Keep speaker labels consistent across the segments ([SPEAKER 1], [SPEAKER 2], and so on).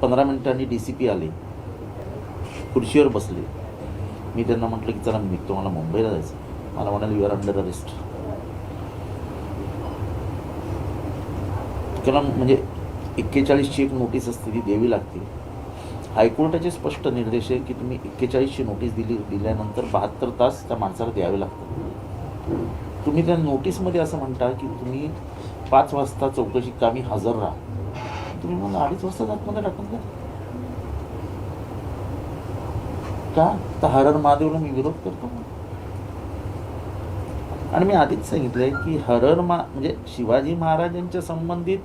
[SPEAKER 1] 15 मिनिटांनी DCP आले, खुर्चीवर बसले. मी त्यांना म्हटलं की चला मी निघतो, मला मुंबईला जायचं. मला म्हणाले यू आर अंडर अरेस्ट. कलम म्हणजे 41ची एक नोटीस असते, ती द्यावी लागते. हायकोर्टाचे स्पष्ट निर्देश आहे की तुम्ही 41ची नोटीस दिल्यानंतर 72 तास त्या माणसाला द्यावे लागतात. तुम्ही त्या नोटीसमध्ये असं म्हणता की तुम्ही 5 वाजता चौकशी कामी हजर राहा. तुम्ही मला 2:30 वाजता आतमध्ये टाकून द्या का? तर हर हर महादेवला मी विरोध करतो. आणि मी आधीच सांगितलंय की म्हणजे शिवाजी महाराजांच्या संबंधित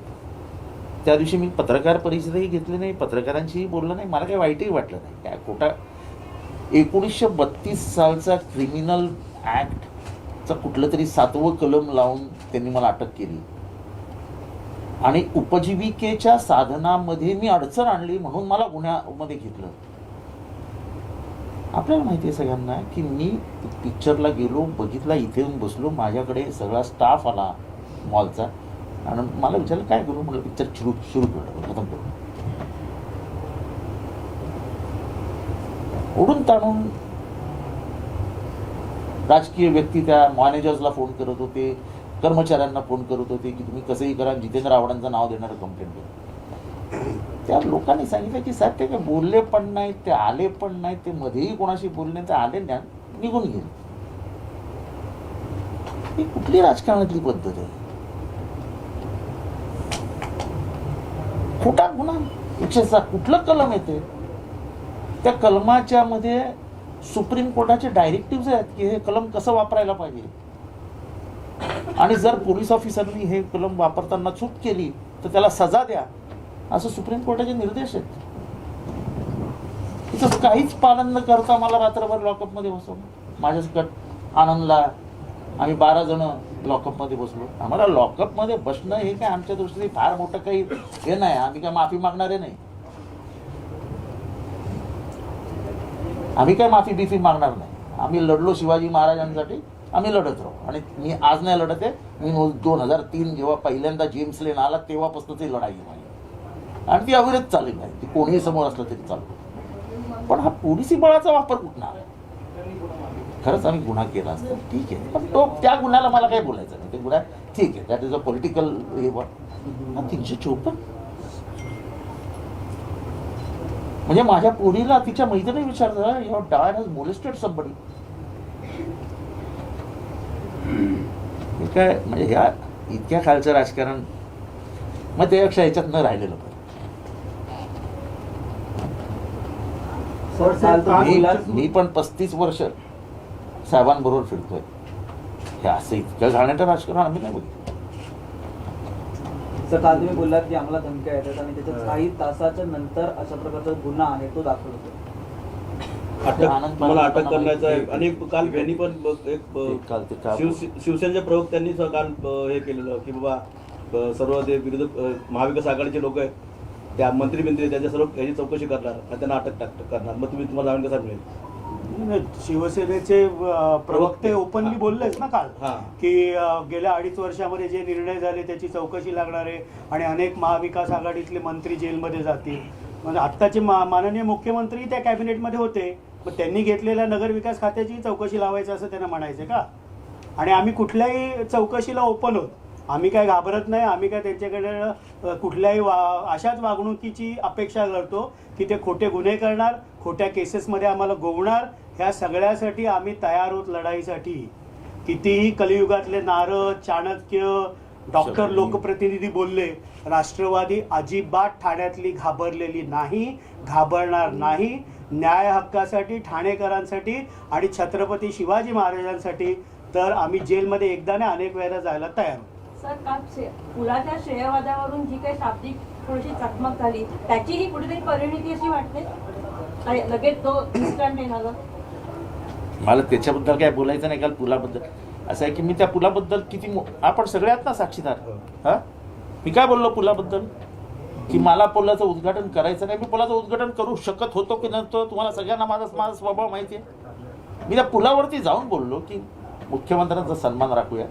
[SPEAKER 1] त्या दिवशी मी पत्रकार परिषदही घेतली नाही, पत्रकारांशीही बोललो नाही. मला काही वाईटही वाटलं नाही. काय खोटा 1932 सालचा क्रिमिनल ॲक्टचा कुठलं तरी 7वं कलम लावून त्यांनी मला अटक केली आणि उपजीविकेच्या साधनामध्ये मी अडचण आणली म्हणून मला गुन्ह्यामध्ये घेतलं. आपल्याला माहिती आहे सगळ्यांना की मी पिक्चरला गेलो, बघितला, इथे येऊन बसलो, माझ्याकडे सगळा स्टाफ आला मॉलचा आणि मला विचारलं काय करू. म्हटलं पिक्चर सुरू करू, खतम करू. ओढून ताणून राजकीय व्यक्ती त्या मॅनेजर्सला फोन करत होते, कर्मचाऱ्यांना फोन करत होते की तुम्ही कसंही करा, जितेंद्र आव्हाडांचं नाव देणारं कंप्लेंट करा. त्या लोकांनी सांगितलं की साहेब ते काही बोलले पण नाहीत, ते आले पण नाहीत, ते मध्येही कोणाशी बोलले नाही, ते आले नाही, निघून गेले. ही कुठली राजकारणातली पद्धत आहे? खोटा गुन्हा 107 कुठलं कलम येते? त्या कलमाच्या मध्ये सुप्रीम कोर्टाचे डायरेक्टिव्ह आहेत की हे कलम कसं वापरायला पाहिजे. आणि जर पोलीस ऑफिसरनी हे कलम वापरताना चूक केली तर त्याला सजा द्या, असं सुप्रीम कोर्टाचे निर्देश आहेत. तिचं काहीच पालन न करता मला रात्रभर लॉकअपमध्ये बसवलं. माझ्यासकट आनंदला आम्ही 12 जण लॉकअपमध्ये बसलो. आम्हाला लॉकअपमध्ये बसणं हे काय आमच्या दृष्टीने फार मोठं काही हे नाही. आम्ही काय माफी मागणारे नाही. आम्ही काय माफी बिफी मागणार नाही. आम्ही लढलो शिवाजी महाराजांसाठी, आम्ही लढत राहू. आणि मी आज नाही लढत आहे, मी 2003 जेव्हा पहिल्यांदा जेम्स लेन आला तेव्हापासून ती लढाई माझी आणि ती अविरत चालेल नाही. ती कोणीही समोर असलं तरी चालू. पण हा पोलिसी बळाचा वापर कुठला? खरंच आम्ही गुन्हा केला असता ठीक आहे, पण तो त्या गुन्ह्याला मला काही बोलायचं नाही. ते गुन्हा ठीक आहे, दॅट इज अ पॉलिटिकल हे. 354 म्हणजे माझ्या पोरीला तिच्या मैत्रिणी विचारलं your dad has molested somebody. काय म्हणजे ह्या इतक्या खालचं राजकारण मग त्यापेक्षा ह्याच्यात न राहिलेलं बरं. मी पण 35 वर्ष साहेबांबरोबर फिरतोय. हे असं इतकं घाणेरडं राजकारण आम्ही नाही बघितलं.
[SPEAKER 2] सर काल तुम्ही बोललात की आम्हाला धमक्या येतात आणि त्याच्या काही तासाच्या नंतर अशा प्रकारचा गुन्हा आहे तो दाखल होतो.
[SPEAKER 3] मला अटक करण्याचा आहे. आणि काल यांनी पण एक शिवसेनेच्या प्रवक्त्यांनी काल हे केलेलं की बाबा सर्व ते विरोधक महाविकास आघाडीचे लोक आहेत, त्या मंत्री त्याच्या सर्व याची चौकशी करणार आणि त्यांना अटक करणार. मग तुम्हाला जामीन कसा मिळेल?
[SPEAKER 4] शिवसेनेचे प्रवक्ते ओपनली बोललेच ना काल की गेल्या 2.5 वर्षामध्ये जे निर्णय झाले त्याची चौकशी लागणार आहे आणि अनेक महाविकास आघाडीतले मंत्री जेलमध्ये जातील. म्हणजे आत्ताचे माननीय मुख्यमंत्री त्या कॅबिनेटमध्ये होते, मग त्यांनी घेतलेल्या नगरविकास खात्याची चौकशी लावायचं असं त्यांना म्हणायचं का? आणि आम्ही कुठल्याही चौकशीला ओपन होत. आम्ही काय घाबरत नाही. आम्ही काय त्यांच्याकडे कुठल्याही अशाच वागणुकीची अपेक्षा करतो की ते खोटे गुन्हे करणार, खोट्या केसेसमध्ये आम्हाला गोवणार. ह्या सगळ्यासाठी आम्ही तयार होत लढाईसाठी. कितीही कलियुगातले नारद, चाणक्य, डॉक्टर, लोकप्रतिनिधी बोलले, राष्ट्रवादी अजिबात ठाण्यातली घाबरलेली नाही, घाबरणार नाही. न्याय हक्कासाठी, ठाणेकरांसाठी आणि छत्रपती शिवाजी महाराजांसाठी तर आम्ही जेलमध्ये एकदा नाही अनेक वेळेला जायला तयार आहोत.
[SPEAKER 5] सर काल पुलाच्या श्रेयवादावरून जी काही शाब्दिक थोडीशी चकमक झाली त्याची ही कुठेतरी परिणिती अशी वाटते लगेच तो इन्स्टंट येणार.
[SPEAKER 1] मला त्याच्याबद्दल काय बोलायचं नाही. काल पुलाबद्दल असं आहे की मी त्या पुलाबद्दल किती आपण सगळ्यात ना साक्षीदार. हा मी काय बोललो पुलाबद्दल की मला पुलाचं उद्घाटन करायचं नाही. मी पुलाचं उद्घाटन करू शकत होतो की नव्हतो तुम्हाला सगळ्यांना माझा स्वभाव माहिती आहे. मी त्या पुलावरती जाऊन बोललो की मुख्यमंत्र्यांचा सन्मान राखूया.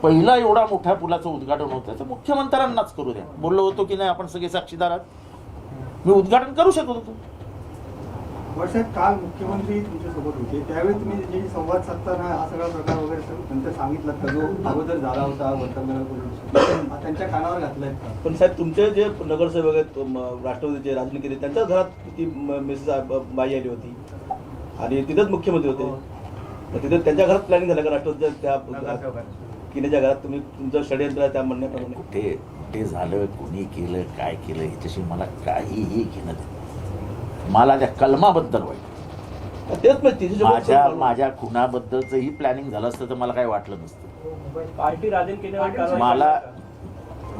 [SPEAKER 1] पहिला एवढा मोठ्या पुलाचं उद्घाटन होतं तर मुख्यमंत्र्यांनाच करू द्या. बोललो होतो की नाही आपण सगळे साक्षीदार आहात. मी उद्घाटन करू शकत होतो.
[SPEAKER 6] साहेब काल मुख्यमंत्री तुमच्यासोबत होते त्यावेळी तुम्ही जे संवाद साधताना हा सगळा प्रकार वगैरे नंतर सांगितलं का जो अगोदर झाला होता वर्तमानात त्यांच्या कानावर घातलाय का?
[SPEAKER 3] पण साहेब तुमचे जे नगरसेवक आहेत राष्ट्रवादीचे राजनीतिक त्यांच्याच घरात ती मिसेस बाई आली होती आणि तिथेच मुख्यमंत्री होते. मग तिथे त्यांच्या घरात प्लॅनिंग झालं का राष्ट्रवादीच्या त्या किनेच्या घरात तुम्ही तुमचं षडयंत्र त्या म्हणण्याप्रमाणे?
[SPEAKER 1] ते झालं, कोणी केलं, काय केलं ह्याच्याशी मला काहीही घेणं देणं. मला त्या कलमाबद्दल वाईट.
[SPEAKER 3] तेच माहिती
[SPEAKER 1] माझ्या खुनाबद्दलचंही प्लॅनिंग झालं असतं तर मला काही वाटलं नसतं.
[SPEAKER 2] पार्टी राजन केल्यावर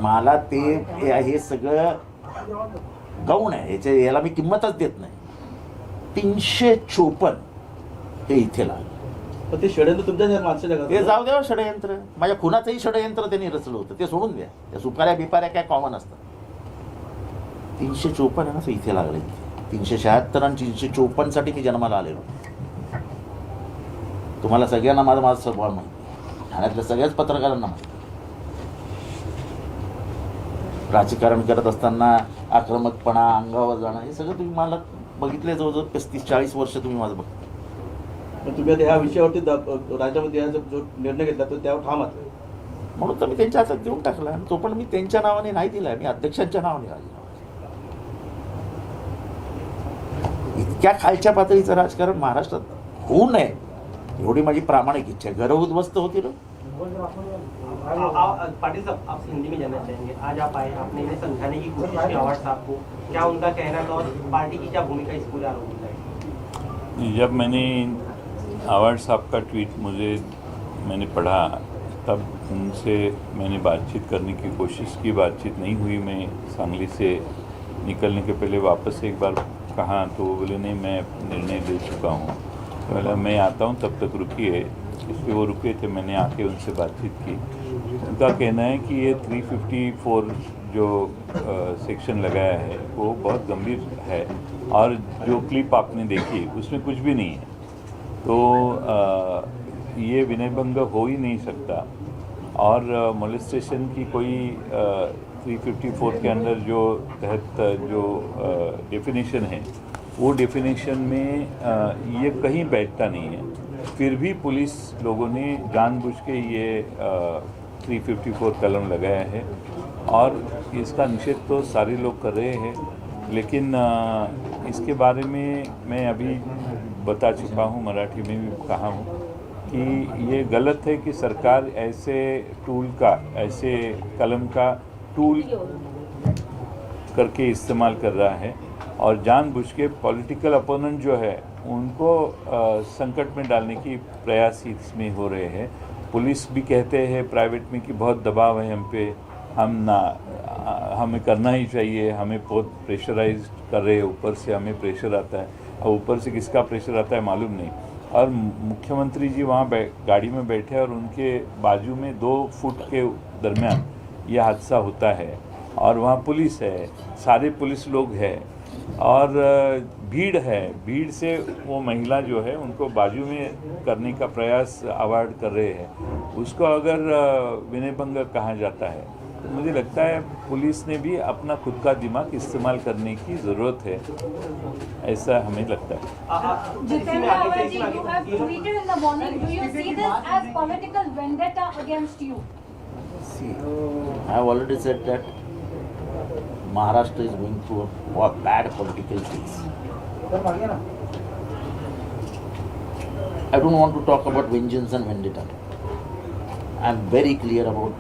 [SPEAKER 1] मला ते हे सगळं गौण आहे, याला मी किंमतच देत नाही. 354 हे इथे लागलं.
[SPEAKER 3] ते षडयंत्र तुमच्या माणसाच्या
[SPEAKER 1] हे जाऊ द्या षडयंत्र. माझ्या खुनाचंही षडयंत्र त्यांनी रचलं होतं, ते सोडून द्या. त्या सुपाऱ्या बिपाऱ्या काय कॉमन असतात. 354 आहे ना, तो इथे लागलं. 376 आणि 354 साठी मी जन्माला आलेलो. तुम्हाला सगळ्यांना माझा स्वभाव माहिती, ठाण्यातल्या सगळ्याच पत्रकारांना माहिती. राजकारण करत असताना आक्रमकपणा, अंगावर जाणं, हे सगळं तुम्ही मला बघितले. जवळजवळ 35-40 वर्ष तुम्ही माझं बघता.
[SPEAKER 3] तुम्ही आता ह्या विषयावरती राज्यामध्ये जो निर्णय घेतला तो त्यावर ठाम आहात,
[SPEAKER 1] म्हणून तर मी त्यांच्या हातात देऊन टाकला. आणि तो पण मी त्यांच्या नावाने नाही दिलाय, मी अध्यक्षांच्या नावाने दिला. इतक्या खालच्या पातळीचं राजकारण महाराष्ट्रात होऊ नये एवढी माझी प्रामाणिक इच्छा आहे. घरं उद्ध्वस्त होतील.
[SPEAKER 7] पाटिल साहब, आप हिंदी में जानना चाहेंगे, आज आप आए, आपने इन्हें समझाने की कोशिश की अवार्ड साहब को, क्या उनका कहना था और पार्टी की क्या भूमिका इस पूरे आरोप में?
[SPEAKER 8] जब मैंने अवार्ड साहब का ट्वीट मैंने पढ़ा तब उनसे मैंने बातचीत करने की कोशिश की. बातचीत नहीं हुई. मैं सांगली से निकलने के पहले वापस एक बार कहा तो वो बोले नहीं, मैं निर्णय ले चुका हूँ. तो बोला मैं आता हूँ, तब तक रुकिए. इसलिए वो रुके थे, मैंने आके उनसे बातचीत की. उनका कहना है कि ये 354 जो सेक्शन लगाया है वो बहुत गंभीर है और जो क्लिप आपने देखी उसमें कुछ भी नहीं है. तो ये विनयभंग हो ही नहीं सकता. और मोलेस्टेशन की कोई 354 के अंदर जो तहत जो डेफिनेशन है वो डेफिनेशन में ये कहीं बैठता नहीं है. फिर भी पुलिस लोगों ने जानबूझ के ये 354 कलम लगाया है और इसका निषेध तो सारे लोग कर रहे हैं. लेकिन इसके बारे में मैं अभी बता चुका हूँ, मराठी में भी कहा हूँ कि ये गलत है कि सरकार ऐसे टूल का, ऐसे कलम का टूल करके इस्तेमाल कर रहा है और जानबूझ के पॉलिटिकल अपोनेंट जो है उनको संकट में डालने की प्रयास इसमें हो रहे हैं. पुलिस भी कहते हैं प्राइवेट में कि बहुत दबाव है हम पे, हमें करना ही चाहिए, हमें बहुत प्रेशराइज कर रहे हैं, ऊपर से हमें प्रेशर आता है. और ऊपर से किसका प्रेशर आता है मालूम नहीं. और मुख्यमंत्री जी वहाँ गाड़ी में बैठे और उनके बाजू में 2 फुट के दरमियान ये हादसा होता है और वहाँ पुलिस है, सारे पुलिस लोग हैं और भीड़ है. भीड़ से वो महिला जो है उनको बाजू में करने का प्रयास अवॉइड कर रहे हैं. उसको अगर विनयभंग कहा जाता है तो मुझे लगता है पुलिस ने भी अपना खुद का दिमाग इस्तेमाल करने की ज़रूरत है, ऐसा हमें लगता है.
[SPEAKER 5] Jitendra Awadji, you have tweeted in the morning, do you see this as political vendetta against you?
[SPEAKER 1] See, I have already said that Maharashtra is going through a bad political phase. I don't want to talk about vengeance and vendetta. I am very clear about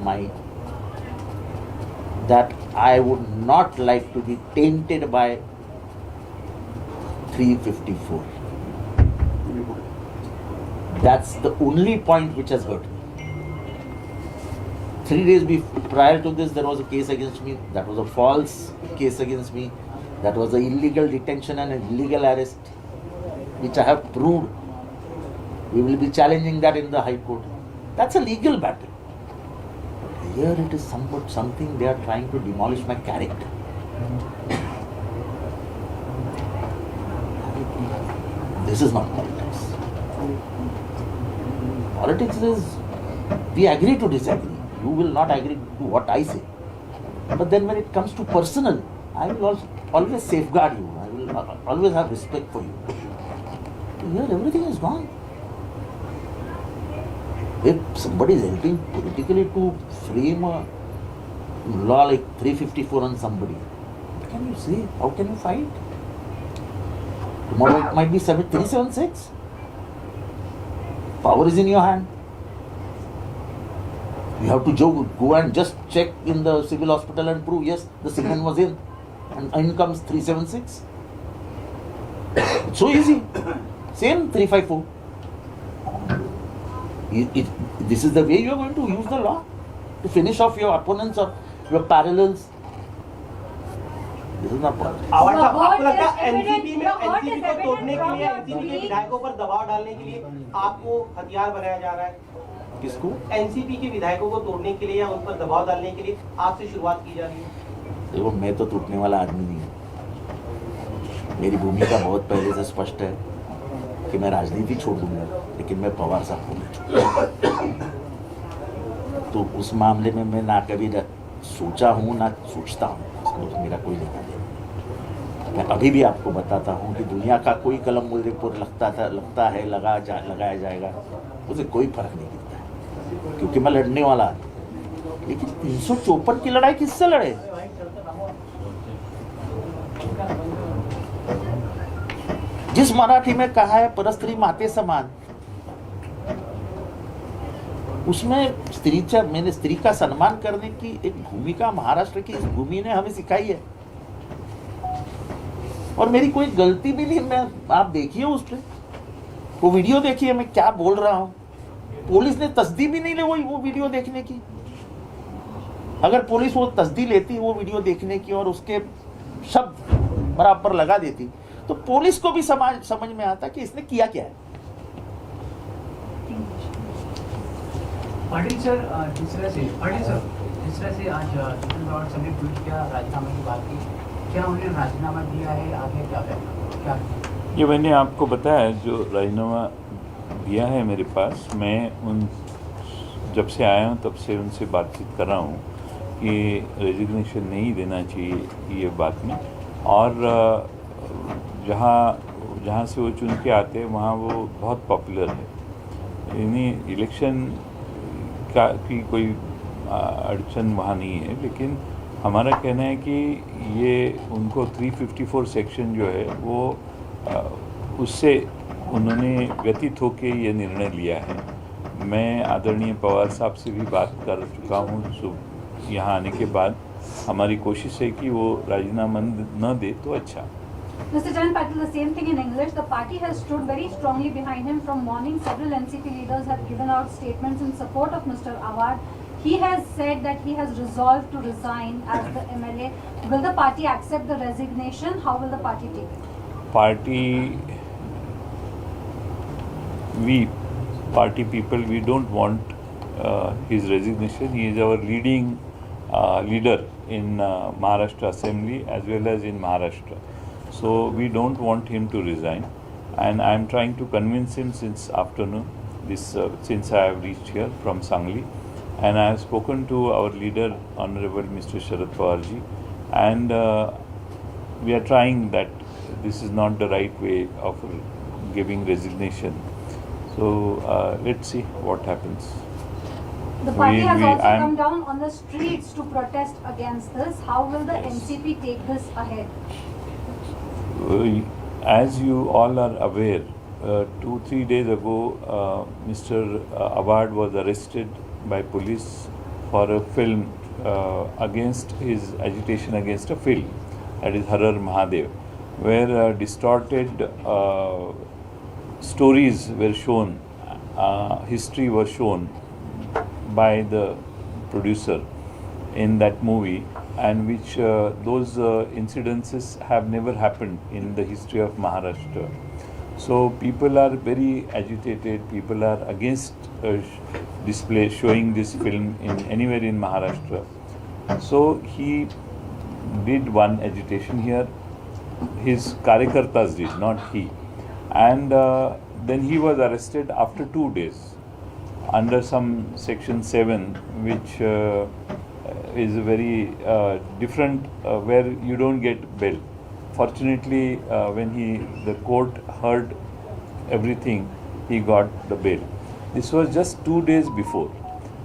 [SPEAKER 1] that I would not like to be tainted by 354. That's the only point which has hurt me. 3 days prior to this, there was a case against me. That was a false case against me. That was an illegal detention and an illegal arrest, which I have proved. We will be challenging that in the High Court. That's a legal battle. Here it is something they are trying to demolish my character. This is not politics. Politics is, we agree to disagree. You will not agree to what I say. But then when it comes to personal, I will also always safeguard you. I will always have respect for you. Here, everything is gone. If somebody is helping politically to frame a law like 354 on somebody, what can you say? How can you fight? Tomorrow it might be 376. Power is in your hand. You have to go and just check in the civil hospital and prove, yes, the signal was in. And in comes 376. It's so easy. Same 354. This is the way you are going to use the law to finish off your opponents or your parallels. This is not politics.
[SPEAKER 7] आवाज साहब,
[SPEAKER 5] Your
[SPEAKER 7] आपको
[SPEAKER 5] word
[SPEAKER 7] लगता
[SPEAKER 5] is
[SPEAKER 7] है NCP में
[SPEAKER 5] evident. Your word
[SPEAKER 7] NCP
[SPEAKER 5] is
[SPEAKER 7] को
[SPEAKER 5] evident
[SPEAKER 7] तोड़ने के
[SPEAKER 5] from
[SPEAKER 7] लिए
[SPEAKER 5] your
[SPEAKER 7] NCP K
[SPEAKER 5] tweet.
[SPEAKER 7] विधायकों पर दबाव डालने के लिए आपको हथियार बनाया जा रहा है?
[SPEAKER 1] किसको?
[SPEAKER 7] एनसीपी के विधायकों को तोड़ने के लिए या उन पर दबाव डालने के लिए आपसे शुरुआत की जा रही है?
[SPEAKER 1] देखो, मैं तो टूटने वाला आदमी नहीं हूँ। मेरी भूमिका बहुत पहले से स्पष्ट है कि मैं राजनीति छोड़ दूंगा, लेकिन मैं पवार साहब को नहीं छोड़ूंगा। तो उस मामले में मैं ना कभी सोचा हूँ ना सोचता हूँ, उसमें मेरा कोई लेना देना। मैं अभी भी आपको बताता हूँ कि दुनिया का कोई कलम मुझे पर लगाया जाएगा, उसे कोई फर्क नहीं पड़ता है, क्योंकि मैं लड़ने वाला आदमी। लेकिन 354 की लड़ाई किससे लड़े? जिस मराठी में कहा है परस्त्री माते समान, उसमें मैंने स्त्री का सम्मान करने की एक भूमिका महाराष्ट्र की इस भूमि ने हमें सिखाई है, और मेरी कोई गलती भी नहीं। मैं आप देखिए उस पर वो वीडियो देखिए, मैं क्या बोल रहा हूँ। पुलिस ने तस्दीक भी नहीं ली वो वीडियो देखने की। अगर पुलिस वो तस्दीक लेती वो वीडियो देखने की और उसके शब्द बराबर लगा देती, तो पुलिस को भी समझ में आता कि इसने किया क्या है।
[SPEAKER 9] पाटिल सर, जिस तरह से आज सुप्रीम कोर्ट से ट्वीट किया, राजीनामे की बात की, क्या उन्होंने राजीनामा दिया है? आगे क्या
[SPEAKER 8] ये मैंने आपको बताया, जो राजीनामा दिया है मेरे पास, मैं जब से आया हूँ तब से उनसे बातचीत कर रहा हूँ कि रेजिग्नेशन नहीं देना चाहिए ये बात में, और जहाँ से वो चुन के आते हैं वहाँ वो बहुत पॉपुलर है। यानी इलेक्शन की कोई अड़चन वहाँ नहीं है, लेकिन हमारा कहना है कि ये उनको 354 सेक्शन जो है वो उससे उन्होंने व्यतीत होकर ये निर्णय लिया है। मैं आदरणीय पवार साहब से भी बात कर चुका हूँ यहाँ आने के बाद। हमारी कोशिश है कि वो राजीनामा न दे तो अच्छा।
[SPEAKER 10] Mr. Jayant Patil, the same thing in English. The party has stood very strongly behind him from morning. Several NCP leaders have given out statements in support of Mr. Awad. He has said that he has resolved to resign as the MLA. Will the party accept the resignation? How will the party take it?
[SPEAKER 8] Party people, we don't want his resignation. He is our leading leader in Maharashtra Assembly as well as in Maharashtra. So we don't want him to resign, and I am trying to convince him since afternoon, since I have reached here from Sangli, and I have spoken to our leader, Honorable Mr. Sharad Pawarji, and we are trying that this is not the right way of giving resignation. So let's see what happens.
[SPEAKER 10] The party has also come down on the streets to protest against this. How will the NCP take this ahead?
[SPEAKER 8] As you all are aware, 2-3 days ago, Mr. Awad was arrested by police for a film against his agitation against a film, that is Harar Mahadev, where distorted stories were shown, history was shown by the producer in that movie, and which those incidences have never happened in the history of Maharashtra. So people are very agitated, people are against showing this film anywhere in Maharashtra. So he did one agitation here, his karyakartas did, not he. And then he was arrested after 2 days under some section 7, which is a very different, where you don't get bail. Fortunately, when the court heard everything, he got the bail. This was just 2 days before,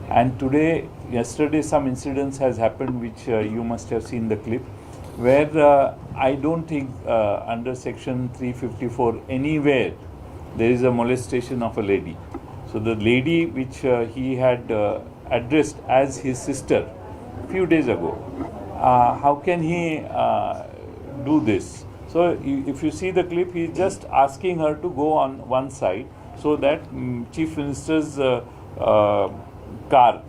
[SPEAKER 8] and yesterday some incidents has happened which you must have seen the clip, where I don't think under section 354 anywhere there is a molestation of a lady. So the lady which he had addressed as his sister few days ago, how can he do this? So if you see the clip, he is just asking her to go on one side so that Chief Minister's car,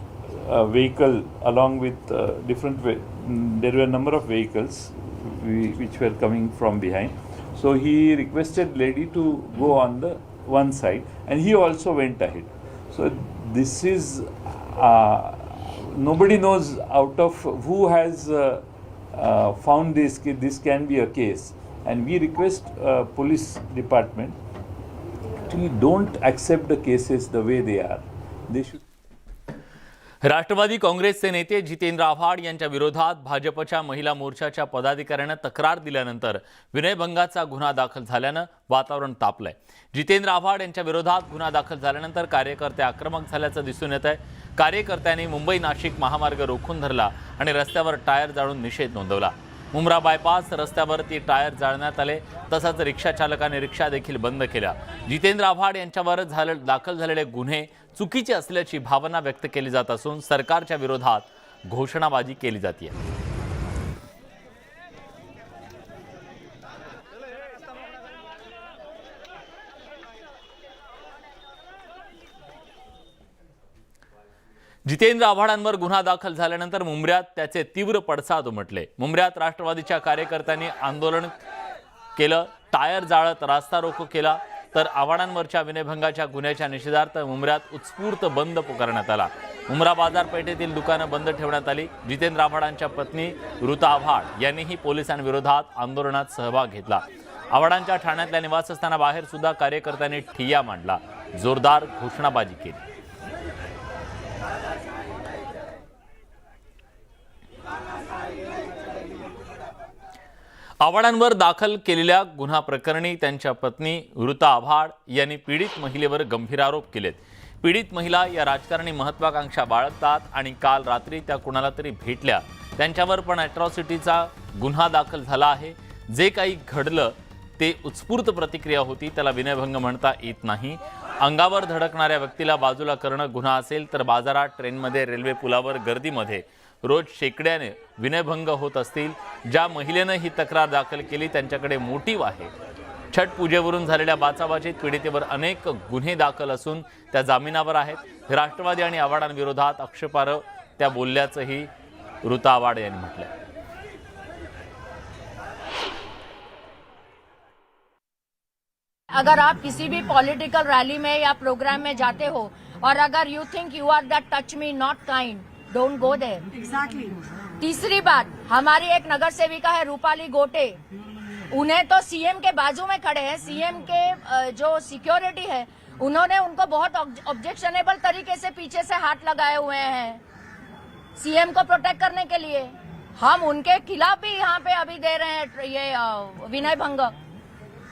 [SPEAKER 8] vehicle, along with there were a number of vehicles which were coming from behind. So he requested lady to go on the one side, and he also went ahead. So this is nobody knows out of who has found this can be a case, and we request police department to don't accept the cases the way they are. They should.
[SPEAKER 11] Rashtrawadi काँग्रेसचे नेते जितेंद्र आव्हाड यांच्या विरोधात भाजपच्या महिला मोर्चाच्या पदाधिकाऱ्यांना तक्रार दिल्यानंतर विनयभंगाचा गुन्हा दाखल झाल्यानं वातावरण तापलंय. जितेंद्र आव्हाड यांच्या विरोधात गुन्हा दाखल झाल्यानंतर कार्यकर्ते आक्रमक झाल्याचं दिसून येत आहे. कार्यकर्त्यांनी मुंबई नाशिक महामार्ग रोखून धरला आणि रस्त्यावर टायर जाळून निषेध नोंदवला. मुंब्रा बायपास रस्त्यावरती टायर जाळण्यात आले, तसंच रिक्षा चालकाने रिक्षा देखील बंद केल्या. जितेंद्र आव्हाड यांच्यावर दाखल झालेले गुन्हे चुकीचे असल्याची भावना व्यक्त केली जात असून सरकारच्या विरोधात घोषणाबाजी केली जाते. जितेंद्र आव्हाडांवर गुन्हा दाखल झाल्यानंतर मुंब्र्यात त्याचे तीव्र पडसाद उमटले. मुंब्र्यात राष्ट्रवादीच्या कार्यकर्त्यांनी आंदोलन केलं, टायर जाळत रास्ता रोको केला, तर आव्हाडांवरच्या विनयभंगाच्या गुन्ह्याच्या निषेधार्थ मुंब्र्यात उत्स्फूर्त बंद पुकारण्यात आला. मुंब्रा बाजारपेठेतील दुकानं बंद ठेवण्यात आली. जितेंद्र आव्हाडांच्या पत्नी ऋता आव्हाड यांनीही पोलिसांविरोधात आंदोलनात सहभाग घेतला. आव्हाडांच्या ठाण्यातल्या निवासस्थानाबाहेर सुद्धा कार्यकर्त्यांनी ठिय्या मांडला, जोरदार घोषणाबाजी केली. आव्हाडांवर दाखल केलेल्या गुन्हा प्रकरणी त्यांच्या पत्नी ऋता आव्हाड यांनी पीडित महिलेवर गंभीर आरोप केलेत. पीडित महिला या राजकारणी महत्वाकांक्षा बाळगतात आणि काल रात्री त्या कुणाला तरी भेटल्या, त्यांच्यावर पण अॅट्रॉसिटीचा गुन्हा दाखल झाला आहे. जे काही घडलं ते उत्स्फूर्त प्रतिक्रिया होती, त्याला विनयभंग म्हणता येत नाही. अंगावर धडकणाऱ्या व्यक्तीला बाजूला करणं गुन्हा असेल तर बाजारात, ट्रेनमध्ये, रेल्वे पुलावर, गर्दीमध्ये रोज शेकड्याने विनयभंग होत असतील. ज्या महिलेनं ही तक्रार दाखल केली त्यांच्याकडे मोटिव्ह आहे. छठ पूजेवरून झालेल्या बाचाबाचीत पीडितेवर अनेक गुन्हे दाखल असून त्या जामिनावर आहेत. राष्ट्रवादी आणि आव्हाडांविरोधात आक्षेपार्ह त्या बोलल्याचंही ऋता आव्हाड यांनी म्हटलंय.
[SPEAKER 5] अगर आप किसी भी पॉलिटिकल रैली में या प्रोग्राम में जाते हो और अगर you think you are that touch me not kind, don't go there. Exactly. तीसरी बात, हमारी एक नगर सेविका है रूपाली गोटे, उन्हें तो सीएम के बाजू में खड़े हैं, सीएम के जो सिक्योरिटी है उन्होंने उनको बहुत ऑब्जेक्शनेबल तरीके से पीछे से हाथ लगाए हुए हैं सीएम को प्रोटेक्ट करने के लिए. हम उनके खिलाफ भी यहाँ पे अभी दे रहे हैं ये विनय भंग,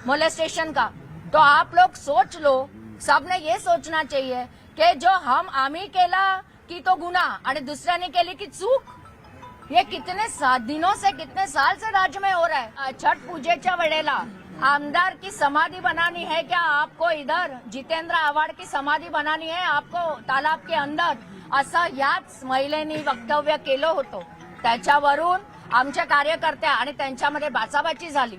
[SPEAKER 5] मोलेस्टेशन का. तो आप लोग सोच लो, सबने ये सोचना चाहिए कि जो आम्ही केला की तो गुन्हा आणि दुसऱ्याने केली की चूक, ये कितने दिनों से, कितने साल से राज्य में हो रहा है. छठ पूजेच्या वेळेला आमदार की समाधि बनानी है क्या आपको? इधर जितेंद्र आव्हाड की समाधि बनानी है आपको तालाब के अंदर, असं याच महिलेनी वक्तव्य केलं होतं. त्याच्यावरून आमच्या कार्यकर्त्या आणि त्यांच्यामध्ये बाचाबाची झाली.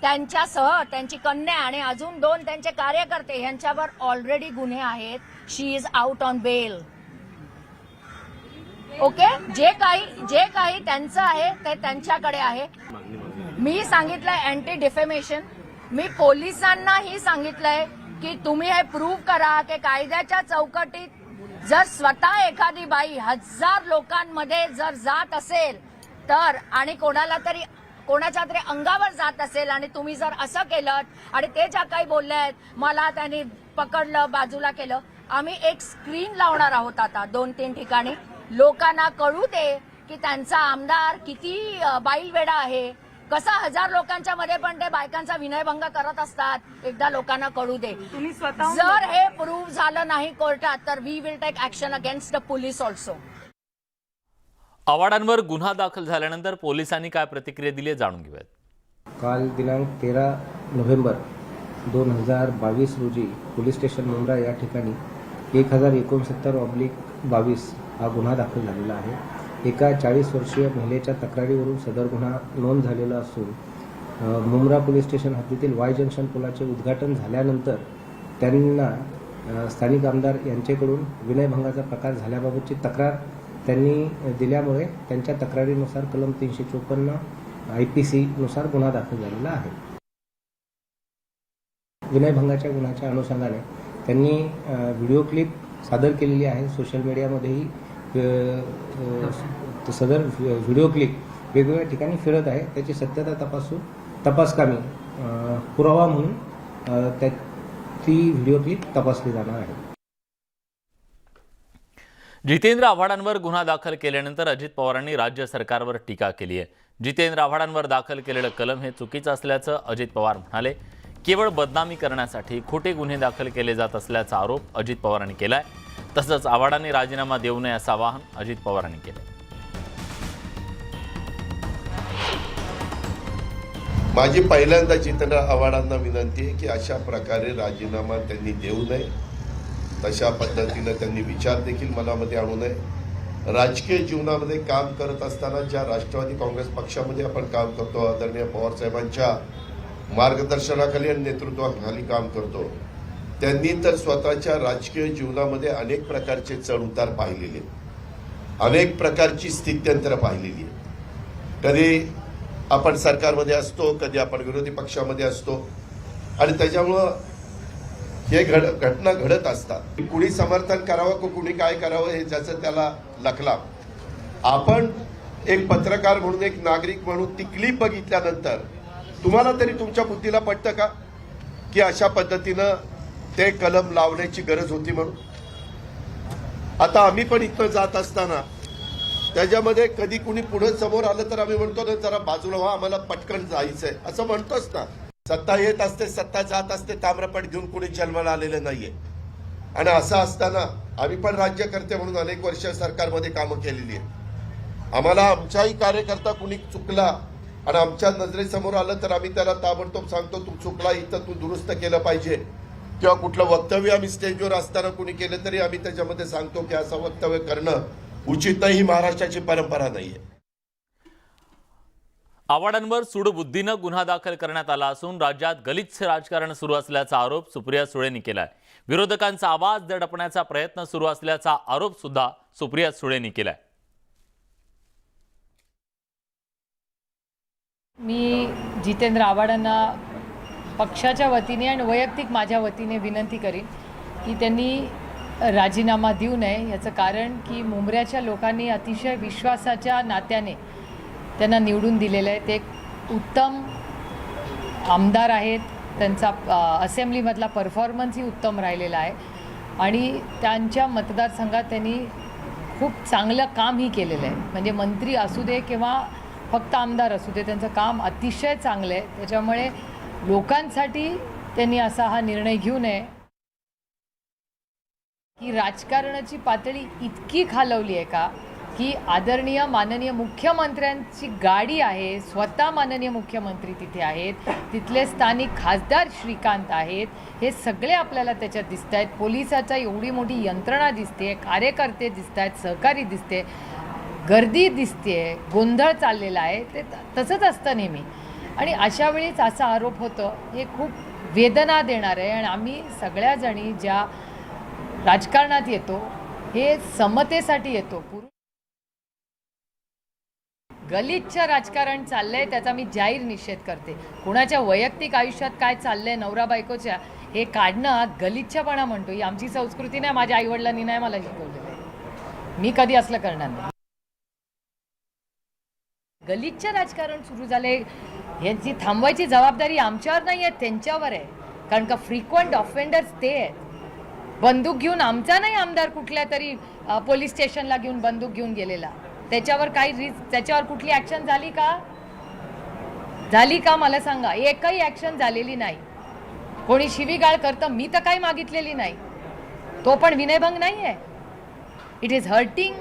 [SPEAKER 5] त्यांच्यासह त्यांची कन्या आणि अजून 2 त्यांचे कार्यकर्ते यांच्यावर ऑलरेडी गुन्हे आहेत. She is out on bail. Okay, जे काही त्यांचं आहे ते त्यांच्याकडे आहे. मी सांगितलंय अँटी डिफेमेशन. मी पोलिसांनाही सांगितलंय की तुम्ही हे प्रूव्ह करा की कायद्याच्या चौकटीत जर स्वतः एखादी बाई 1000 लोकांमध्ये जर जात असेल तर, आणि कोणाच्या तरी अंगावर जात असेल आणि तुम्ही जर असं केलं आणि ते ज्या काही बोलले आहेत, मला त्यांनी पकडलं, बाजूला केलं. आम्ही एक स्क्रीन लावणार आहोत आता 2-3 ठिकाणी. लोकांना कळू दे की त्यांचा आमदार किती बाईलवेडा आहे, कसा 1000 लोकांच्या मध्ये पण ते बायकांचा विनयभंग करत असतात, एकदा लोकांना कळू दे.
[SPEAKER 12] तुम्ही स्वतः
[SPEAKER 5] जर हे प्रूव्ह झालं नाही कोर्टात तर we will take action against the police also.
[SPEAKER 11] आव्हाडांवर गुन्हा दाखल झाल्यानंतर पोलिसांनी काय प्रतिक्रिया दिली जाणून घेऊयात.
[SPEAKER 13] काल दिनांक 13 नोव्हेंबर 2022 रोजी पोलीस स्टेशन मुंब्रा या ठिकाणी 1069/22 हा गुन्हा दाखल झालेला आहे. एका 40 वर्षीय महिलेच्या तक्रारीवरून सदर गुन्हा नोंद झालेला असून मुंब्रा पोलीस स्टेशन हद्दीतील वाय जंक्शन पुलाचे उद्घाटन झाल्यानंतर त्यांना स्थानिक आमदार यांच्याकडून विनयभंगाचा प्रकार झाल्याबाबतची तक्रार त्यांनी दिल्यामुळे त्यांच्या तक्रारीनुसार कलम 354 IPC नुसार गुन्हा दाखल झालेला आहे. विनयभंगाच्या गुन्ह्याच्या अनुषंगाने त्यांनी व्हिडिओ क्लिप सादर केलेली आहे. सोशल मीडियामध्येही सदर व्हिडिओ क्लिप वेगवेगळ्या ठिकाणी फिरत आहे. त्याची सत्यता तपासकामी पुरावा म्हणून ती व्हिडिओ क्लिप तपासली जाणार आहे.
[SPEAKER 11] जितेंद्र आव्हाडांवर गुन्हा दाखल केल्यानंतर अजित पवारांनी राज्य सरकारवर टीका केली आहे. जितेंद्र आव्हाडांवर दाखल केलेलं कलम हे चुकीचं असल्याचं अजित पवार म्हणाले. केवळ बदनामी करण्यासाठी खोटे गुन्हे दाखल केले जात असल्याचा आरोप अजित पवारांनी केलाय. तसंच आव्हाडांनी राजीनामा देऊ नये असं आवाहन अजित पवारांनी केलं.
[SPEAKER 14] माझी पहिल्यांदा जितेंद्र आव्हाडांना विनंती आहे की अशा प्रकारे राजीनामा त्यांनी देऊ नये, तशा पद्धतीनं त्यांनी विचार देखील मनामध्ये आणू नये. राजकीय जीवनामध्ये काम करत असताना ज्या राष्ट्रवादी काँग्रेस पक्षामध्ये आपण काम करतो, आदरणीय पवारसाहेबांच्या मार्गदर्शनाखाली आणि नेतृत्वाखाली काम करतो, त्यांनी तर स्वतःच्या राजकीय जीवनामध्ये अनेक प्रकारचे चढउतार पाहिलेले, अनेक प्रकारची स्थित्यंतरं पाहिलेली आहे. कधी आपण सरकारमध्ये असतो, कधी आपण विरोधी पक्षामध्ये असतो आणि त्याच्यामुळं हे घटना घडत असतात. कुणी समर्थन करावं की कुणी काय करावं हे ज्याचं त्याला लखला. आपण एक पत्रकार म्हणून, एक नागरिक म्हणून ती क्लिप बघितल्यानंतर तुम्हाला तरी तुमच्या बुद्धीला पटतं का की अशा पद्धतीनं ते कलम लावण्याची गरज होती म्हणून? आता आम्ही पण इथं जात असताना त्याच्यामध्ये कधी कुणी पुढे समोर आलं तर आम्ही म्हणतो ना, जरा बाजूला व्हा, आम्हाला पटकन जायचंय असं म्हणतोच ना. सत्ता येत असते, सत्ता जात असते, ताम्रपट घेऊन कुणी जन्माला आलेलं नाहीये. आणि असं असताना आम्ही पण राज्यकर्ते म्हणून अनेक वर्ष सरकारमध्ये कामं केलेली आहेत. आम्हाला आमच्याही कार्यकर्ता कुणी चुकला आणि आमच्या नजरेसमोर आलं तर आम्ही त्याला ताबडतोब सांगतो, तू चुकला, इथं तू दुरुस्त केलं पाहिजे. किंवा कुठलं वक्तव्य आम्ही स्टेजवर असताना कुणी केलं तरी आम्ही त्याच्यामध्ये सांगतो की असं वक्तव्य करणं उचित नाही, ही महाराष्ट्राची परंपरा नाहीये.
[SPEAKER 11] आव्हाडांवर सूडबुद्धीनं गुन्हा दाखल करण्यात आला असून राज्यात गलिच्छ राजकारण सुरू असल्याचा आरोप सुप्रिया सुळेंनी केलाय. विरोधकांचा आवाज दडपण्याचा प्रयत्न सुरू असल्याचा आरोप सुद्धा सुप्रिया सुळेंनी केलाय.
[SPEAKER 12] मी जितेंद्र आव्हाडांना पक्षाच्या वतीने आणि वैयक्तिक माझ्या वतीने विनंती करीन की त्यांनी राजीनामा देऊ नये. याचं कारण की मुंब्र्याच्या लोकांनी अतिशय विश्वासाच्या नात्याने त्यांना निवडून दिलेलं आहे. ते एक उत्तम आमदार आहेत. त्यांचा असेंब्लीमधला परफॉर्मन्सही उत्तम राहिलेला आहे आणि त्यांच्या मतदारसंघात त्यांनी खूप चांगलं कामही केलेलं आहे. म्हणजे मंत्री असू दे किंवा फक्त आमदार असू दे, त्यांचं काम अतिशय चांगलं आहे. त्याच्यामुळे लोकांसाठी त्यांनी असा हा निर्णय घेऊ नये की राजकारणाची पातळी इतकी खालवली आहे का की आदरणीय माननीय मुख्यमंत्र्यांची गाडी आहे, स्वतः माननीय मुख्यमंत्री तिथे आहेत, तिथले स्थानिक खासदार श्रीकांत आहेत, हे सगळे आपल्याला त्याच्यात दिसत आहेत. पोलिसाचा एवढी मोठी यंत्रणा दिसते, कार्यकर्ते दिसत आहेत, सहकारी दिसते, गर्दी दिसते, गोंधळ चाललेला आहे. ते तसंच असतं नेहमी आणि अशा वेळीच असा आरोप होतं, हे खूप वेदना देणार आहे. आणि आम्ही सगळ्याजणी ज्या राजकारणात येतो हे समतेसाठी येतो. गलिच्छ राजकारण चाललंय त्याचा मी जाहीर निषेध करते. कुणाच्या वैयक्तिक आयुष्यात काय चाललंय नवरा बायकोच्या हे काढणं गलिच्छपणा म्हणतो. ही आमची संस्कृती नाही, माझ्या आईवडिलांनी नाही मला शिकवलेलं आहे. मी कधी असलं करणार नाही. गलिच्छ राजकारण सुरू झाले यांची थांबवायची जबाबदारी आमच्यावर नाही आहे, त्यांच्यावर आहे. कारण का फ्रिक्वेंट ऑफेंडर्स ते आहेत. बंदूक घेऊन आमचा नाही आमदार कुठल्या तरी पोलीस स्टेशनला घेऊन बंदूक घेऊन गेलेला, त्याच्यावर काही त्याच्यावर कुठली ॲक्शन झाली का? झाली का मला सांगा? एकही ॲक्शन झालेली नाही. कोणी शिवीगाळ करतं, मी तर काही मागितलेली नाही. तो पण विनयभंग नाही आहे. It is hurting.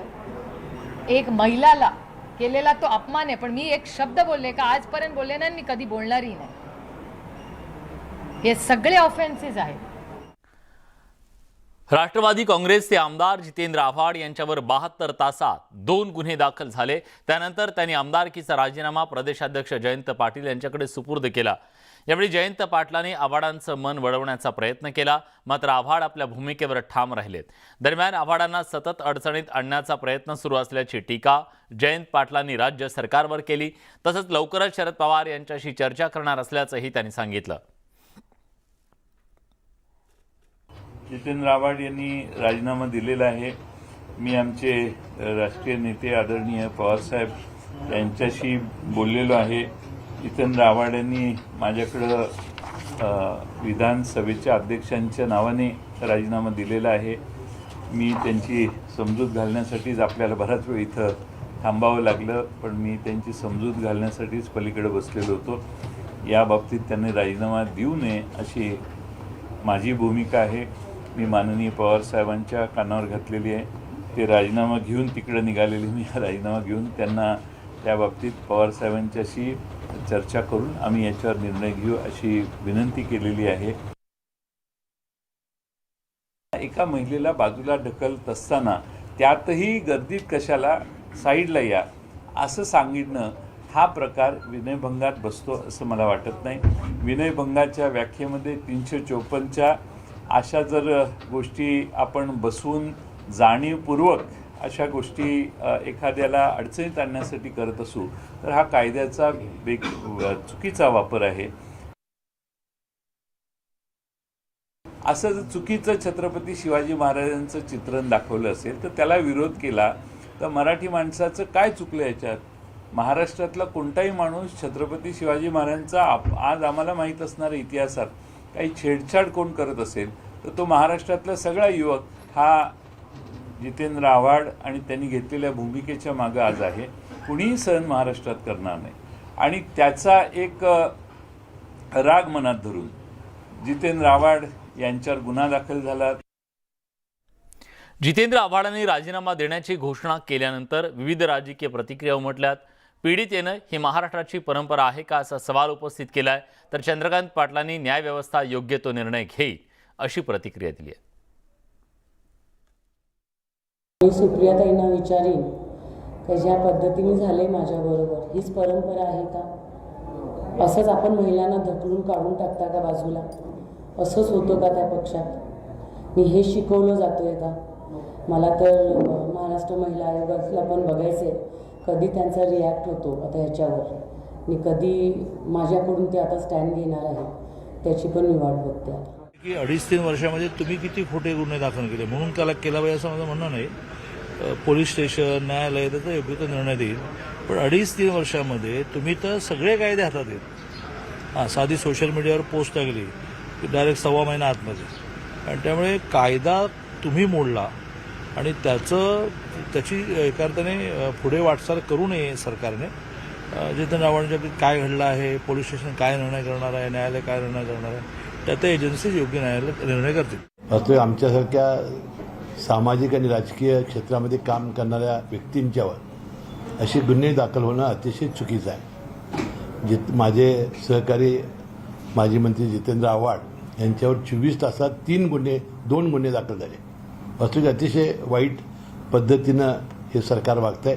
[SPEAKER 12] एक महिलाला केलेला तो अपमान आहे. पण मी एक शब्द बोलले का आजपर्यंत बोलले नाही, मी कधी बोलणारही नाही. हे सगळे ऑफेन्सेस आहेत.
[SPEAKER 11] राष्ट्रवादी काँग्रेसचे आमदार जितेंद्र आव्हाड यांच्यावर 72 तासात 2 गुन्हे दाखल झाले. त्यानंतर त्यांनी आमदारकीचा राजीनामा प्रदेशाध्यक्ष जयंत पाटील यांच्याकडे सुपूर्द केला. यावेळी जयंत पाटलांनी आव्हाडांचं मन वळवण्याचा प्रयत्न केला, मात्र आव्हाड आपल्या भूमिकेवर ठाम राहिलेत. दरम्यान आव्हाडांना सतत अडचणीत आणण्याचा प्रयत्न सुरू असल्याची टीका जयंत पाटलांनी राज्य सरकारवर केली. तसंच लवकरच शरद पवार यांच्याशी चर्चा करणार असल्याचंही त्यांनी सांगितलं.
[SPEAKER 8] जितेंद्र आव्हाड यांनी राजीनामा दिलेला आहे. मी आमचे राष्ट्रीय नेते आदरणीय पवारसाहेब यांच्याशी बोललेलो आहे. जितेंद्र आव्हाड यांनी माझ्याकडं विधानसभेच्या अध्यक्षांच्या नावाने राजीनामा दिलेला आहे. मी त्यांची समजूत घालण्यासाठीच आपल्याला बराच वेळ इथं थांबावं लागलं, पण मी त्यांची समजूत घालण्यासाठीच पलीकडे बसलेलो होतो. या बाबतीत त्यांनी राजीनामा देऊ नये अशी माझी भूमिका आहे. मी माननीय पवारसाहेबांच्या कानावर घातलेली आहे. ते राजीनामा घेऊन तिकडे निघालेले. मी राजीनामा घेऊन त्यांना त्या बाबतीत पवारसाहेबांच्याशी चर्चा करून आम्ही याच्यावर निर्णय घेऊ अशी विनंती केलेली आहे. एका महिलेला बाजूला ढकलत असताना त्यातही गर्दीत कशाला, साईडला या असं सांगितणं हा प्रकार विनयभंगात बसतो असं मला वाटत नाही. विनयभंगाच्या व्याख्येमध्ये 354च्या अशा जर गोष्टी आपण बसवून जाणीवपूर्वक अशा गोष्टी एखाद्याला अडचणीत आणण्यासाठी करत असू तर हा कायद्याचा चुकीचा वापर आहे. असं जर चुकीचं छत्रपती शिवाजी महाराजांचं चित्रण दाखवलं असेल तर त्याला विरोध केला तर मराठी माणसाचं काय चुकलं याच्यात? महाराष्ट्रातला कोणताही माणूस छत्रपती शिवाजी महाराजांचा आज आम्हाला माहीत असणाऱ्या इतिहासात काही छेडछाड कोण करत असेल तर तो महाराष्ट्रातला सगळा युवक हा जितेंद्र आव्हाड आणि त्यांनी घेतलेल्या भूमिकेच्या मागं आज आहे. कुणीही सहन महाराष्ट्रात करणार नाही. आणि त्याचा एक राग मनात धरून जितेंद्र आव्हाड यांच्यावर गुन्हा दाखल झाला.
[SPEAKER 11] जितेंद्र आव्हाडांनी राजीनामा देण्याची घोषणा केल्यानंतर विविध राजकीय प्रतिक्रिया उमटल्यात. पीडित येणं ही महाराष्ट्राची परंपरा आहे का असा सवाल उपस्थित केलाय. तर चंद्रकांत पाटलांनी न्याय व्यवस्था योग्य तो निर्णय घेईल अशी प्रतिक्रिया दिली आहे.
[SPEAKER 15] सुप्रियाताईंना विचारीन की ज्या पद्धतीने झाले माझ्याबरोबर हीच परंपरा आहे का? असंच आपण महिलांना ढकलून काढून टाकता का बाजूला? असंच होतं का त्या पक्षात? मी हे शिकवलं जातोय का? मला तर महाराष्ट्र महिला आयोगाला पण बघायचे कधी त्यांचा रिॲक्ट होतो आता ह्याच्यावर आणि कधी माझ्याकडून ते आता स्टँड घेणार आहे त्याची पण मी वाट बघते आता.
[SPEAKER 16] की 2.5-3 वर्षामध्ये तुम्ही किती खोटे गुन्हे दाखल केले म्हणून त्याला केला पाहिजे असं माझं म्हणणं नाही. पोलीस स्टेशन, न्यायालय त्याचा योग्य तो निर्णय देईल. पण 2.5-3 वर्षामध्ये तुम्ही तर सगळे कायदे हातात आहेत. साधी सोशल मीडियावर पोस्ट टाकली की डायरेक्ट 1.25 महिना आतमध्ये. आणि त्यामुळे कायदा तुम्ही मोडला आणि त्याची एका अर्थाने पुढे वाटचाल करू नये सरकारने. जितेंद्र आव्हाडांच्या बाबतीत काय घडलं आहे, पोलीस स्टेशन काय निर्णय करणार आहे, न्यायालय काय निर्णय करणार आहे, त्या एजन्सीज योग्य निर्णय करतील.
[SPEAKER 17] मात्र आमच्यासारख्या सामाजिक आणि राजकीय क्षेत्रामध्ये काम करणाऱ्या व्यक्तींच्यावर असे गुन्हे दाखल होणं अतिशय चुकीचं आहे. माझे सहकारी माजी मंत्री जितेंद्र आव्हाड यांच्यावर 24 तासात 2 गुन्हे दाखल झाले. वास्तविक अतिशय वाईट पद्धतीनं हे सरकार वागतंय.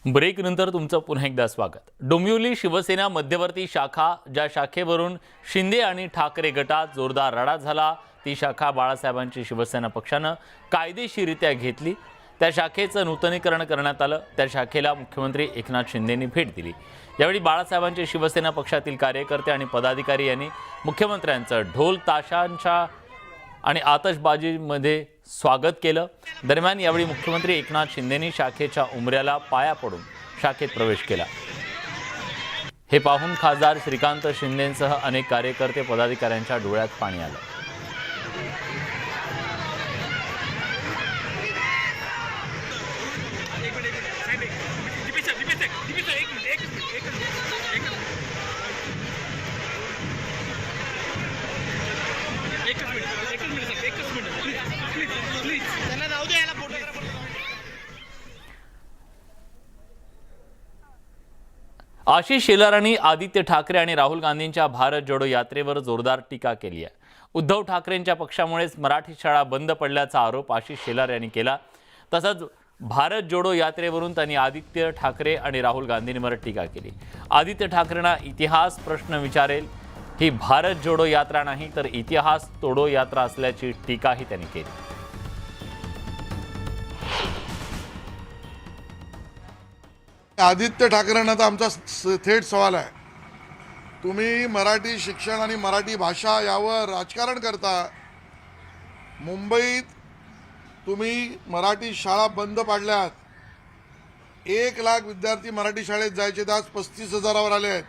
[SPEAKER 11] ब्रेक नंतर तुमचं पुन्हा एकदा स्वागत. डोंबिवली शिवसेना मध्यवर्ती शाखा, ज्या शाखेवरून शिंदे आणि ठाकरे गटात जोरदार लढा झाला, ती शाखा बाळासाहेबांची शिवसेना पक्षानं कायदेशीररित्या घेतली. त्या शाखेचं नूतनीकरण करण्यात आलं. त्या शाखेला मुख्यमंत्री एकनाथ शिंदेंनी भेट दिली. यावेळी बाळासाहेबांचे शिवसेना पक्षातील कार्यकर्ते आणि पदाधिकारी यांनी मुख्यमंत्र्यांचं ढोल ताशांच्या आणि आतषबाजीमध्ये स्वागत केलं. दरम्यान यावेळी मुख्यमंत्री एकनाथ शिंदेंनी शाखेच्या उंबऱ्याला पाया पडून शाखेत प्रवेश केला. हे पाहून खासदार श्रीकांत शिंदेंसह अनेक कार्यकर्ते पदाधिकाऱ्यांच्या डोळ्यात पाणी आलं. आशिष शेलारांनी आदित्य ठाकरे आणि राहुल गांधींच्या भारत जोडो यात्रेवर जोरदार टीका केली आहे. उद्धव ठाकरेंच्या पक्षामुळेच मराठी शाळा बंद पडल्याचा आरोप आशिष शेलार यांनी केला. तसंच भारत जोडो यात्रेवरून त्यांनी आदित्य ठाकरे आणि राहुल गांधींवर टीका केली. आदित्य ठाकरेंना इतिहास प्रश्न विचारेल, ही भारत जोडो यात्रा नाही तर इतिहास तोडो यात्रा असल्याची टीकाही त्यांनी केली.
[SPEAKER 18] आदित्य ठाकरेंना तर आमचा थेट सवाल आहे, तुम्ही मराठी शिक्षण आणि मराठी भाषा यावर राजकारण करता. मुंबईत तुम्ही मराठी शाळा बंद पाडल्यात. 1 लाख विद्यार्थी मराठी शाळेत जायचे, ते आज 35,000वर आले आहेत.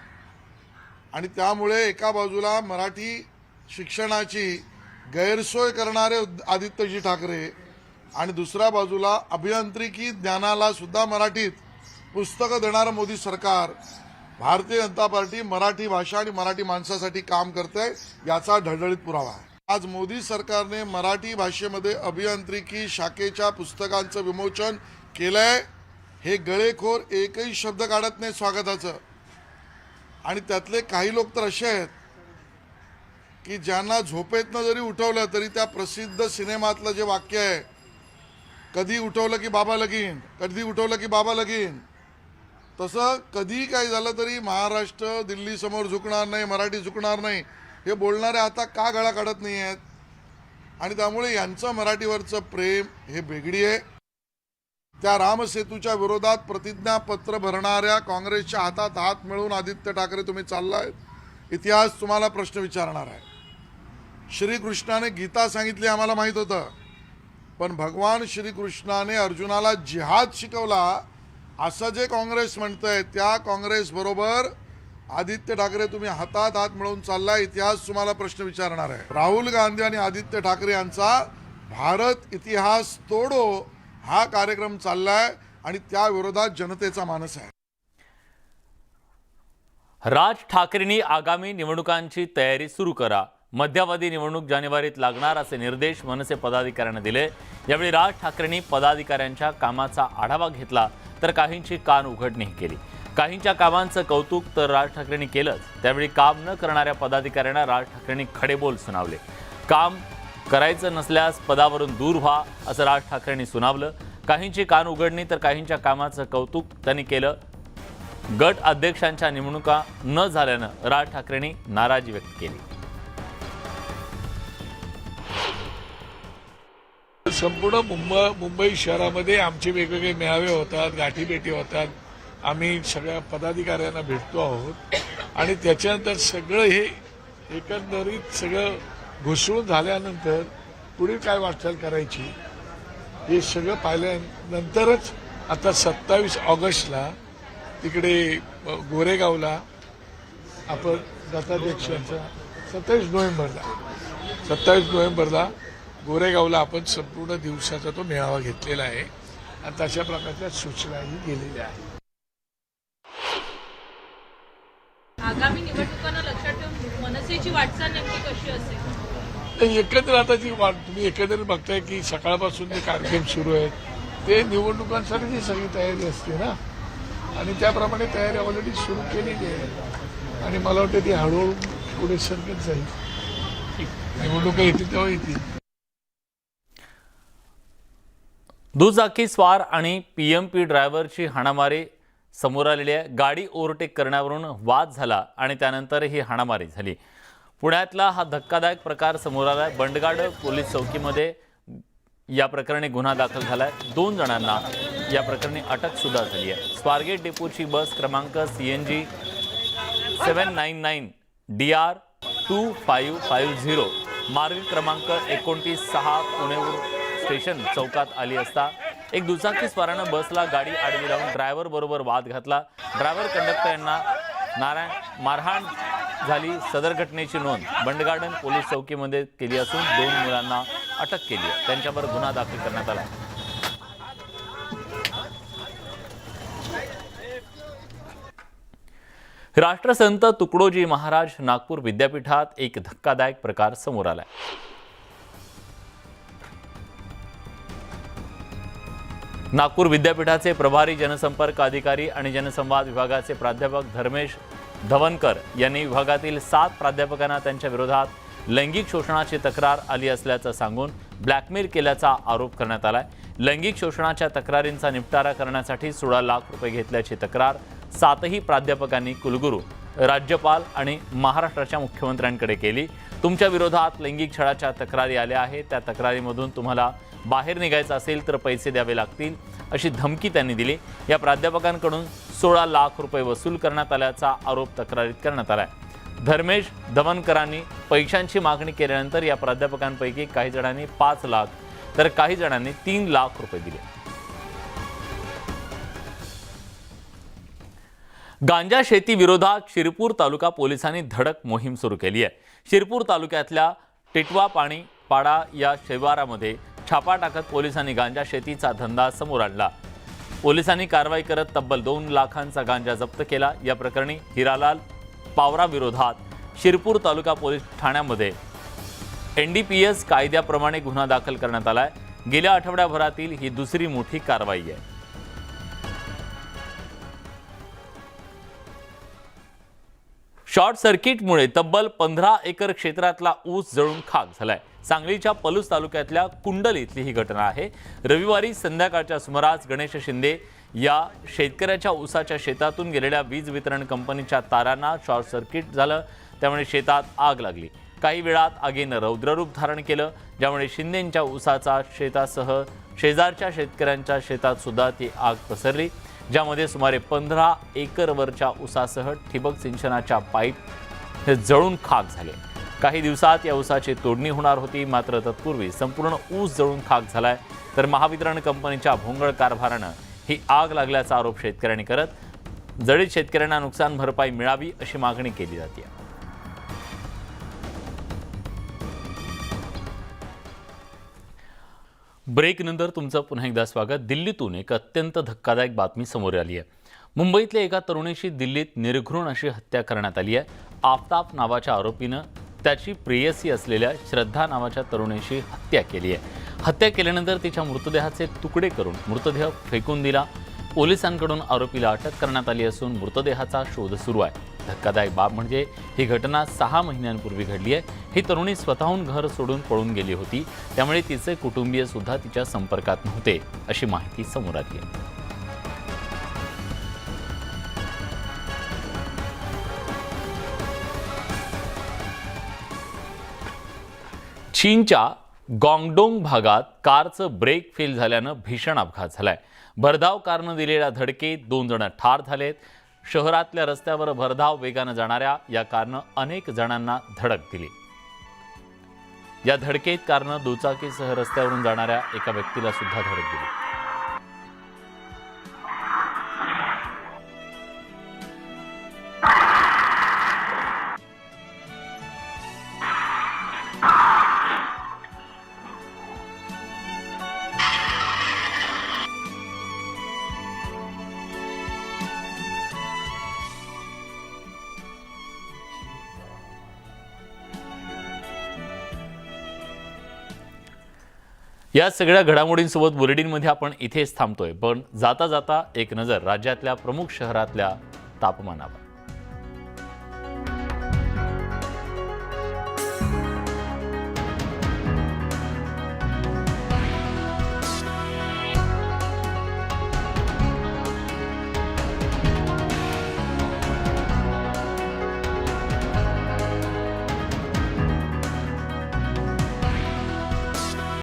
[SPEAKER 18] आणि त्यामुळे एका बाजूला मराठी शिक्षणाची गैरसोय करणारे आदित्यजी ठाकरे आणि दुसऱ्या बाजूला अभियांत्रिकी ज्ञानाला सुद्धा मराठीत पुस्तकं देणारं मोदी सरकार. भारतीय जनता पार्टी मराठी भाषा आणि मराठी माणसासाठी काम करते, याचा ढळढळीत पुरावा आहे. आज मोदी सरकारने मराठी भाषेमध्ये अभियांत्रिकी शाखेच्या पुस्तकांचं विमोचन केलंय. हे गळेखोर एकही शब्द काढत नाही स्वागताचं. आणि त्यातले काही लोक तर असे आहेत की ज्यांना झोपेतनं जरी उठवलं तरी त्या प्रसिद्ध सिनेमातलं जे वाक्य आहे, कधी उठवलं की बाबा लगीन, कधी उठवलं की बाबा लगीन, तसं कधी काही झालं तरी महाराष्ट्र दिल्ली समोर झुकणार नाही, मराठी झुकणार नाही, हे बोलणारे आता का गळा काढत नाही आहेत. आणि त्यामुळे यांचं मराठीवरचं प्रेम हे बेगडी आहे. त्या रामसेतूच्या विरोधात प्रतिज्ञापत्र भरणाऱ्या काँग्रेसच्या हातात हात मिळवून आदित्य ठाकरे तुम्ही चाललाय. इतिहास तुम्हाला प्रश्न विचारणार आहे. श्रीकृष्णाने गीता सांगितली आम्हाला माहीत होतं, पण भगवान श्रीकृष्णाने अर्जुनाला जिहाद शिकवला असं जे काँग्रेस म्हणतंय, त्या काँग्रेस बरोबर आदित्य ठाकरे तुम्ही हातात हात मिळवून चाललाय. इतिहास तुम्हाला प्रश्न विचारणार आहे. राहुल गांधी आणि आदित्य ठाकरे यांचा भारत इतिहास तोडो हा कार्यक्रम चाललाय आणि त्या विरोधात जनतेचा मानस आहे.
[SPEAKER 11] राज ठाकरेंनी आगामी निवडणुकांची तयारी सुरू करा. मध्यावधी निवडणूक जानेवारीत लागणार असे निर्देश मनसे पदाधिकाऱ्यांना दिले. यावेळी राज ठाकरेंनी पदाधिकाऱ्यांच्या कामाचा आढावा घेतला तर काहींची कान उघडणी केली. काहींच्या कामांचं कौतुक तर राज ठाकरेंनी केलंच. त्यावेळी काम न करणाऱ्या पदाधिकाऱ्यांना राज ठाकरेंनी खडेबोल सुनावले. काम करायचं नसल्यास पदावरून दूर व्हा असं राज ठाकरेंनी सुनावलं. काहींची कान उघडणी तर काहींच्या कामाचं कौतुक त्यांनी केलं. गट अध्यक्षांच्या निवडणुका न झाल्यानं राज ठाकरेंनी नाराजी व्यक्त केली.
[SPEAKER 16] संपूर्ण मुंबई शहरामध्ये आमचे वेगवेगळे मेळावे होतात, गाठीभेटी होतात. आम्ही सगळ्या पदाधिकाऱ्यांना भेटतो आहोत आणि त्याच्यानंतर सगळं हे एकंदरीत सगळं घुसळून झाल्यानंतर पुढे काय वाटचाल करायची हे सगळं पाहिल्यानंतरच आता 27 ऑगस्टला तिकडे गोरेगावला आपण गटाध्यक्षांचा 27 नोव्हेंबरला गोरेगावला आपण संपूर्ण दिवसाचा तो मेळावा घेतलेला आहे आणि तशा प्रकारच्या सूचनाही गेलेल्या आहेत.
[SPEAKER 19] आगामी निवडणुकांना लक्षात ठेवून मनसेची वाटचाल नेमकी कशी असेल?
[SPEAKER 16] एकंदर आता जी तुम्ही एकंदरीत बघताय की सकाळपासून जे कार्यक्रम सुरू आहेत ते निवडणुकांसाठीची सगळी तयारी असते ना, आणि त्याप्रमाणे तयारी ऑलरेडी सुरू केलेली आहे आणि मला वाटतं ती हळूहळू पुढे सरकत जाईल. निवडणुका येतील तेव्हा येतील.
[SPEAKER 11] दुचाकी स्वार आणि पीएमपी ड्रायव्हरची हाणामारी समोर आलेली आहे. गाडी ओव्हरटेक करण्यावरून वाद झाला आणि त्यानंतर ही हाणामारी झाली. पुण्यातला हा धक्कादायक प्रकार समोर आला आहे. बंडगाड पोलीस चौकीमध्ये या प्रकरणी गुन्हा दाखल झाला आहे. 2 जणांना या प्रकरणी अटक सुद्धा झाली आहे. स्वारगेट डेपोची बस क्रमांक CNG 799 DR 2550 मार्ग क्रमांक 29-6 पुणेवरून स्टेशन चौकात आली असता एक दुचाकी स्वारानं बसला गाडी आडवी लावून ड्रायव्हर बरोबर वाद घातला. ड्रायव्हर कंडक्टर यांना मारहाण झाली. सदर घटनेची नोंद बंडगार्डन पोलीस चौकीमध्ये केली असून 2 मुलांना अटक केली आहे. त्यांच्यावर गुन्हा दाखल करण्यात आला. राष्ट्रसंत तुकडोजी महाराज नागपूर विद्यापीठात एक धक्कादायक प्रकार समोर आलाय. नागपूर विद्यापीठाचे प्रभारी जनसंपर्क अधिकारी आणि जनसंवाद विभागाचे प्राध्यापक धर्मेश धवनकर यांनी विभागातील 7 प्राध्यापकांना त्यांच्या विरोधात लैंगिक शोषणाची तक्रार आली असल्याचं सांगून ब्लॅकमेल केल्याचा आरोप करण्यात आलाय. लैंगिक शोषणाच्या तक्रारींचा निपटारा करण्यासाठी 16 लाख रुपये घेतल्याची तक्रार 7ही प्राध्यापकांनी कुलगुरू, राज्यपाल आणि महाराष्ट्राच्या मुख्यमंत्र्यांकडे केली. तुमच्या विरोधात लैंगिक छळाच्या तक्रारी आल्या आहेत, त्या तक्रारीमधून तुम्हाला बाहेर निघायचं असेल तर पैसे द्यावे लागतील अशी धमकी त्यांनी दिली. या प्राध्यापकांकडून 16 लाख रुपये वसूल करण्यात आल्याचा आरोप तक्रारीत करण्यात आलाय. धर्मेश धवनकरांनी पैशांची मागणी केल्यानंतर या प्राध्यापकांपैकी काही जणांनी 5 लाख तर काही जणांनी 3 लाख रुपये दिले. गांजा शेती विरोधात शिरपूर तालुका पोलिसांनी धडक मोहीम सुरू केली आहे. शिरपूर तालुक्यातल्या टिटवा पाणी पाडा या शिवारामध्ये छापा टाकत पोलिसांनी गांजा शेतीचा धंदा समोर आणला. पोलिसांनी कारवाई करत तब्बल 2 लाखांचा गांजा जप्त केला. या प्रकरणी हिरालाल पावरा विरोधात शिरपूर तालुका पोलीस ठाण्यामध्ये NDPS कायद्याप्रमाणे गुन्हा दाखल करण्यात आलाय. गेल्या आठवड्याभरातील ही दुसरी मोठी कारवाई आहे. शॉर्ट सर्किटमुळे तब्बल 15 एकर क्षेत्रातला ऊस जळून खाक झालाय. सांगलीच्या पलूस तालुक्यातल्या कुंडल इथली ही घटना आहे. रविवारी संध्याकाळच्या सुमारास गणेश शिंदे या शेतकऱ्याच्या ऊसाच्या शेतातून गेलेल्या वीज वितरण कंपनीच्या तारांना शॉर्ट सर्किट झालं, त्यामुळे शेतात आग लागली. काही वेळात आगीनं रौद्ररूप धारण केलं, ज्यामुळे शिंदेंच्या ऊसाचा शेतासह शेजारच्या शेतकऱ्यांच्या शेतात सुद्धा ती आग पसरली, ज्यामध्ये सुमारे 15 एकरवरच्या ऊसासह ठिबक सिंचनाच्या पाईप हे जळून खाक झाले. काही दिवसात या ऊसाची तोडणी होणार होती, मात्र तत्पूर्वी संपूर्ण ऊस जळून खाक झालाय. तर महावितरण कंपनीच्या भोंगळ कारभारानं ही आग लागल्याचा आरोप शेतकऱ्यांनी करत जळीत शेतकऱ्यांना नुकसान भरपाई मिळावी अशी मागणी केली जाते. ब्रेक नंतर तुमचं पुन्हा एकदा स्वागत. दिल्लीतून एक अत्यंत धक्कादायक बातमी समोर आली आहे. मुंबईतल्या एका तरुणीची दिल्लीत निर्घृण अशी हत्या करण्यात आली आहे. आफताब नावाच्या आरोपीनं त्याची प्रेयसी असलेल्या श्रद्धा नावाच्या तरुणीची हत्या केली आहे. हत्या केल्यानंतर तिच्या मृतदेहाचे तुकडे करून मृतदेह फेकून दिला. पोलिसांकडून आरोपीला अटक करण्यात आली असून मृतदेहाचा शोध सुरू आहे. धक्कादायक बाब म्हणजे ही घटना 6 महिन्यांपूर्वी घडली आहे. ही तरुणी स्वतःहून घर सोडून पळून गेली होती, त्यामुळे तिचे कुटुंबीय सुद्धा तिच्या संपर्कात नव्हते अशी माहिती समोर आली आहे. चीनच्या गॉंगडोंग भागात कारचं ब्रेक फेल झाल्यानं भीषण अपघात झालाय. भरधाव कारनं दिलेल्या धडकेत 2 जण ठार झालेत. शहरातल्या रस्त्यावर भरधाव वेगानं जाणाऱ्या या कारनं अनेक जणांना धडक दिली. या धडकेत कारनं दुचाकीसह रस्त्यावरून जाणाऱ्या एका व्यक्तीला सुद्धा धडक दिली. या सगळ्या घडामोडींसोबत बुलेटिनमध्ये आपण इथेच थांबतोय, पण जाता जाता एक नजर राज्यातल्या प्रमुख शहरातल्या तापमानावर.